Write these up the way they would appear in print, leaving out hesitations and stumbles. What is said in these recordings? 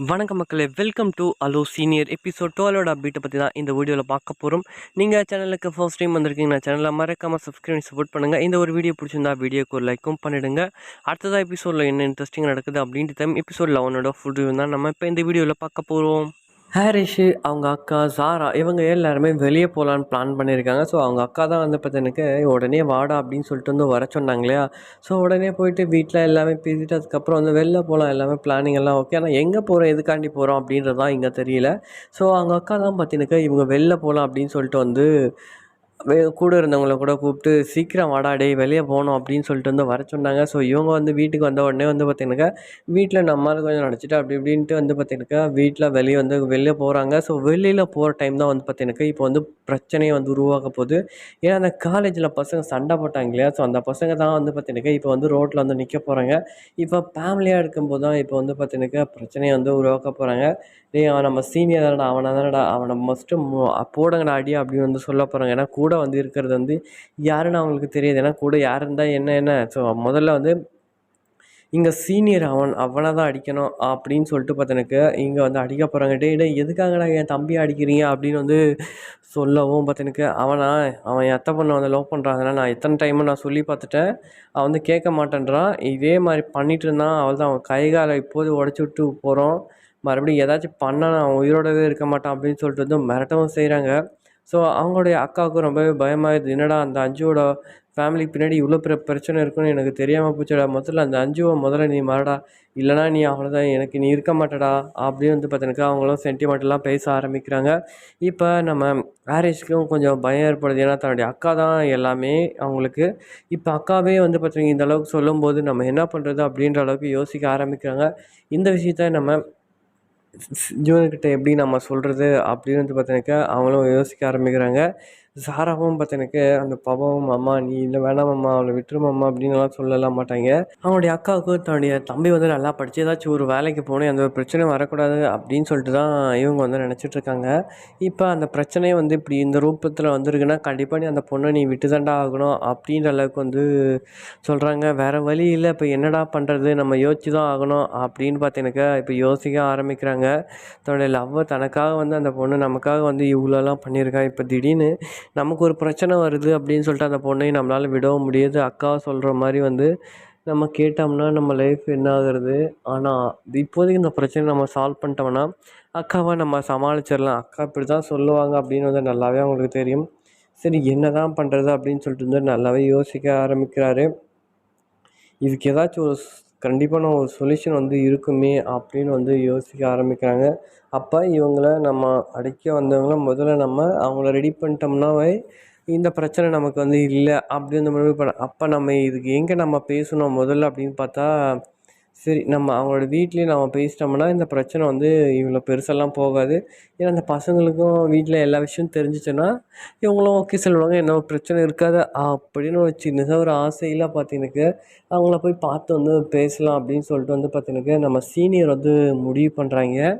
வணக்கம் மக்களே, welcome to hello senior episode 12 அப்டேட்டை பற்றி தான் இந்த வீடியோவில் பார்க்க போகிறோம். நீங்கள் சேனலுக்கு ஃபர்ஸ்ட் டைம் வந்திருக்கீங்கன்னா சேனலை மறக்காமல் சப்ஸ்கிரைப் சப்போர்ட் பண்ணுங்கள். இந்த ஒரு வீடியோ பிடிச்சிருந்தா வீடியோக்கு ஒரு லைக்கும் பண்ணிவிடுங்க. அடுத்ததாக எபிசோடில் என்ன இன்ட்ரெஸ்டிங் நடக்குது அப்படின்ட்டு டைம் எபிசோட் 11 ஃபுல் ரிவ்யூ தான் நம்ம இப்போ இந்த வீடியோவில் பார்க்க போகிறோம். ஹாரிஷு, அவங்க அக்கா சாரா இவங்க எல்லாருமே வெளியே போகலான்னு பிளான் பண்ணியிருக்காங்க. ஸோ அவங்க அக்கா தான் வந்து பார்த்தீங்கன்னாக்க உடனே வாடா அப்படின்னு சொல்லிட்டு வந்து வர சொன்னாங்க இல்லையா. ஸோ உடனே போயிட்டு வீட்டில் எல்லாமே பேசிட்டு அதுக்கப்புறம் வந்து வெளில போகலாம், எல்லாமே பிளானிங் எல்லாம் ஓகே. ஆனால் எங்கே போகிறோம், எதுக்காண்டி போகிறோம் அப்படின்றது தான் இங்கே தெரியல. ஸோ அவங்க அக்கா தான் பார்த்தீங்கன்னாக்கா இவங்க வெளில போகலாம் அப்படின்னு சொல்லிட்டு வந்து கூட இருந்தவங்கள கூட கூப்பிட்டு சீக்கிரம் வாடா டேய் வெளியே போகணும் அப்படின்னு சொல்லிட்டு வந்து வர சொன்னாங்க. ஸோ இவங்க வந்து வீட்டுக்கு வந்த உடனே வந்து பார்த்தீங்கன்னாக்கா வீட்டில் நம்மளால் கொஞ்சம் நடிச்சிட்டு அப்படி இப்படின்ட்டு வந்து பார்த்தீங்கன்னாக்கா வீட்டில் வெளியே போகிறாங்க. ஸோ வெளியில் போகிற டைம் தான் வந்து பார்த்தீங்கன்னாக்கா இப்போ வந்து பிரச்சனையை வந்து உருவாக்க போகுது. ஏன்னா அந்த காலேஜில் பசங்க சண்டை போட்டாங்க இல்லையா. ஸோ அந்த பசங்க தான் வந்து பார்த்தீங்கன்னாக்கா இப்போ வந்து ரோட்டில் வந்து நிற்க போகிறாங்க. இப்போ ஃபேமிலியாக இருக்கும்போது தான் இப்போ வந்து பார்த்தீங்கன்னாக்கா பிரச்சனையை வந்து உருவாக்க போகிறாங்க. டேய் அவன் நம்ம சீனியர் தானடா, அவனை மஸ்ட்டு போடுங்கடா அடி அப்படின்னு வந்து சொல்ல போகிறாங்க. ஏன்னா கூட வந்து இருக்கிறது வந்து யாருன்னு அவங்களுக்கு தெரியாது. ஏன்னா கூட யார் இருந்தால் என்ன. ஸோ முதல்ல வந்து இங்கே சீனியர் அவனை தான் அடிக்கணும் அப்படின்னு சொல்லிட்டு பார்த்தனுக்கு இங்கே வந்து அடிக்க போகிறாங்க. டேய் எதுக்காகடா என் தம்பியை அடிக்கிறீங்க அப்படின்னு வந்து சொல்லவும் பார்த்தனுக்கு அவன் எத்த பொண்ணை வந்து லவ் பண்ணுறான். அதனால் நான் எத்தனை டைமு நான் சொல்லி பார்த்துட்டேன், அவன் வந்து கேட்க மாட்டேன்றான். இதே மாதிரி பண்ணிட்டு இருந்தான். அவள் தான் அவன் கை காலை இப்போது உடச்சி விட்டு போகிறோம். மறுபடியும் ஏதாச்சும் பண்ணால் அவன் உயிரோடவே இருக்க மாட்டான் அப்படின்னு சொல்லிட்டு வந்து மிரட்டவும் செய்கிறாங்க. ஸோ அவங்களுடைய அக்காவுக்கும் ரொம்பவே பயமாகிடுது. என்னடா அந்த அஞ்சுவோட ஃபேமிலிக்கு பின்னாடி இவ்வளோ பெரிய பிரச்சனை இருக்குன்னு எனக்கு தெரியாமல் போச்சுடா. முதல்ல நீ மறடா, இல்லைனா நீ அவ்வளோதான், எனக்கு நீ இருக்க மாட்டடா அப்படின்னு வந்து பார்த்தீங்கன்னாக்கா அவங்களும் சென்டிமெண்டெல்லாம் பேச ஆரம்பிக்கிறாங்க. இப்போ நம்ம ஹாரிஸ்க்கும் கொஞ்சம் பயம் ஏற்படுது. ஏன்னா தன்னுடைய அக்கா தான் எல்லாமே அவங்களுக்கு. இப்போ அக்காவே வந்து பார்த்தீங்கன்னா இந்த அளவுக்கு சொல்லும்போது நம்ம என்ன பண்ணுறது அப்படின்ற அளவுக்கு யோசிக்க ஆரம்பிக்கிறாங்க. இந்த விஷயத்த நம்ம ஜூனியர்கிட்ட எப்படி நம்ம சொல்கிறது அப்படின்னு வந்து பார்த்தீங்கன்னாக்கா அவங்களும் யோசிக்க ஆரம்பிக்கிறாங்க. சாராவும் பார்த்தீங்கன்னாக்க அந்த பாப்பாவும் அம்மா நீ இல்லை வேணாமம்மா அவளை விட்டுருமாம்மா அப்படின்னுலாம் சொல்லலாம் மாட்டாங்க. அவனுடைய அக்காவுக்கு தன்னுடைய தம்பி வந்து நல்லா படித்து ஏதாச்சும் ஒரு வேலைக்கு போகணும், எந்த ஒரு பிரச்சனையும் வரக்கூடாது அப்படின்னு சொல்லிட்டு தான் இவங்க வந்து நினச்சிட்ருக்காங்க. இப்போ அந்த பிரச்சனையை வந்து இப்படி இந்த ரூபத்தில் வந்திருக்குன்னா கண்டிப்பாக நீ அந்த பொண்ணை நீ விட்டு தாண்டா ஆகணும் அப்படின்ற அளவுக்கு வந்து சொல்கிறாங்க. வேறு வழி இல்லை, இப்போ என்னடா பண்ணுறது, நம்ம யோசிச்சு தான் ஆகணும் அப்படின்னு பார்த்தீங்கன்னாக்கா இப்போ யோசிக்க ஆரம்பிக்கிறாங்க. தன்னுடைய லவ்வை தனக்காக வந்து அந்த பொண்ணு நமக்காக வந்து இவ்வளோலாம் பண்ணியிருக்கா. இப்போ திடீர்னு நமக்கு ஒரு பிரச்சனை வருது அப்படின்னு சொல்லிட்டு அந்த பொண்ணையும் நம்மளால் விடவும் முடியாது. அக்கா சொல்கிற மாதிரி வந்து நம்ம கேட்டோம்னா நம்ம லைஃப் என்ன ஆகுறது. ஆனால் இப்போதைக்கு இந்த பிரச்சனை நம்ம சால்வ் பண்ணிட்டோம்னா அக்காவை நம்ம சமாளிச்சிடலாம். அக்கா இப்படி தான் சொல்லுவாங்க அப்படின்னு வந்து நல்லாவே அவங்களுக்கு தெரியும். சரி என்ன தான் பண்ணுறது அப்படின்னு சொல்லிட்டு வந்து நல்லாவே யோசிக்க ஆரம்பிக்கிறாரு. இதுக்கு ஏதாச்சும் ஒரு கண்டிப்பான ஒரு சொல்யூஷன் வந்து இருக்குமே அப்படின்னு வந்து யோசிக்க ஆரம்பிக்கிறாங்க. அப்போ இவங்கள நம்ம அடிக்க வந்தவங்கள முதல்ல நம்ம அவங்கள ரெடி பண்ணிட்டோம்னாவே இந்த பிரச்சனை நமக்கு வந்து இல்லை அப்படின்னு முடிவு பண்ண. அப்போ நம்ம இதுக்கு எங்கே நம்ம பேசணும் முதல்ல அப்படின்னு பார்த்தா, சரி நம்ம அவங்களோட வீட்லேயே நம்ம பேசிட்டோம்னா இந்த பிரச்சனை வந்து இவ்வளோ பெருசெல்லாம் போகாது. ஏன்னா அந்த பசங்களுக்கும் வீட்டில் எல்லா விஷயமும் தெரிஞ்சிச்சுன்னா இவங்களும் ஓகே சொல்லுவாங்க, என்ன ஒரு பிரச்சனை இருக்காது அப்படின்னு ஒரு சின்னதாக ஒரு ஆசையில் பார்த்தீங்கன்னாக்க அவங்கள போய் பார்த்து வந்து பேசலாம் அப்படின்னு சொல்லிட்டு வந்து பார்த்தீங்கன்னாக்க நம்ம சீனியர் வந்து முடிவு பண்ணுறாங்க.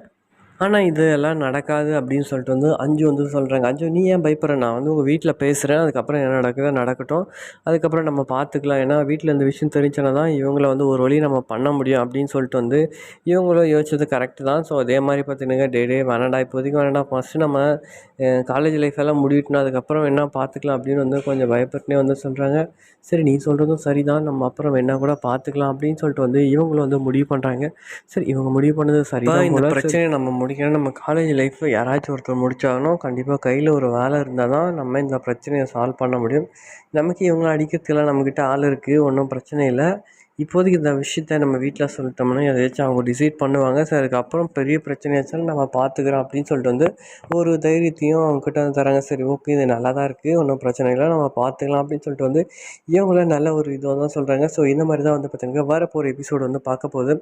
ஆனால் இது எல்லாம் நடக்காது அப்படின்னு சொல்லிட்டு வந்து அஞ்சு வந்து சொல்கிறாங்க. அஞ்சு நீ ஏன் பயப்படுற, நான் வந்து உங்கள் வீட்டில் பேசுகிறேன், அதுக்கப்புறம் என்ன நடக்குதோ நடக்கட்டும், அதுக்கப்புறம் நம்ம பார்த்துக்கலாம். ஏன்னா வீட்டில் இந்த விஷயம் தெரிஞ்சுனா தான் இவங்கள வந்து ஒரு வழி நம்ம பண்ண முடியும் அப்படின்னு சொல்லிட்டு வந்து இவங்களும் யோசிச்சது கரெக்டு தான். ஸோ அதே மாதிரி பார்த்தீங்கன்னா டே வேணாண்டா, இப்போதைக்கு வேணாண்டா, ஃபஸ்ட்டு நம்ம காலேஜ் லைஃப் எல்லாம் முடிவிட்டோம், அதுக்கப்புறம் என்ன பார்த்துக்கலாம் அப்படின்னு வந்து கொஞ்சம் பயப்பட்டுனே வந்து சொல்கிறாங்க. சரி நீ சொல்கிறதும் சரி தான், நம்ம அப்புறம் என்ன கூட பார்த்துக்கலாம் அப்படின்னு சொல்லிட்டு வந்து இவங்களும் வந்து முடிவு பண்ணுறாங்க. சரி இவங்க முடிவு பண்ணது சரி தான். இந்த பிரச்சனையை நம்ம முடிக்கணும், நம்ம காலேஜ் லைஃப்பில் யாராச்சும் ஒருத்தர் முடிச்சாகணும். கண்டிப்பாக கையில் ஒரு வேலை இருந்தால் தான் நம்ம இந்த பிரச்சனையை சால்வ் பண்ண முடியும். நமக்கு இவங்களை அடிக்கிறதுக்கெல்லாம் நம்மக்கிட்ட ஆள் இருக்குது, ஒன்றும் பிரச்சனை இல்லை. இப்போதைக்கு இந்த விஷயத்த நம்ம வீட்டில் சொல்லிட்டோம்னா எதாச்சும் அவங்க டிசைட் பண்ணுவாங்க. சரி அதுக்கப்புறம் பெரிய பிரச்சனையாச்சும் நம்ம பார்த்துக்குறோம் அப்படின்னு சொல்லிட்டு வந்து ஒரு தைரியத்தையும் அவங்ககிட்ட வந்து தராங்க. சரி ஓகே இது நல்லா தான் இருக்குது, ஒன்றும் பிரச்சனை இல்லை, நம்ம பார்த்துக்கலாம் அப்படின்னு சொல்லிட்டு வந்து இவங்கள நல்ல ஒரு இதாக தான் சொல்கிறாங்க. ஸோ இந்த மாதிரி தான் வந்து பார்த்திங்கன்னா வரப்போகிற எபிசோடு வந்து பார்க்க போகுது.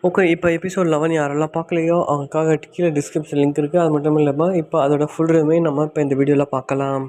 ஓகே இப்போ எபிசோட் 11 யாரெல்லாம் பார்க்கலையோ அவங்களுக்காக கீழே டிஸ்கிரிப்ஷன் லிங்க் இருக்குது. அது மட்டும் இல்லாமல் இப்போ அதோட ஃபுல் ரிவ்யூ நம்ம இப்போ இந்த வீடியோவில் பார்க்கலாம்.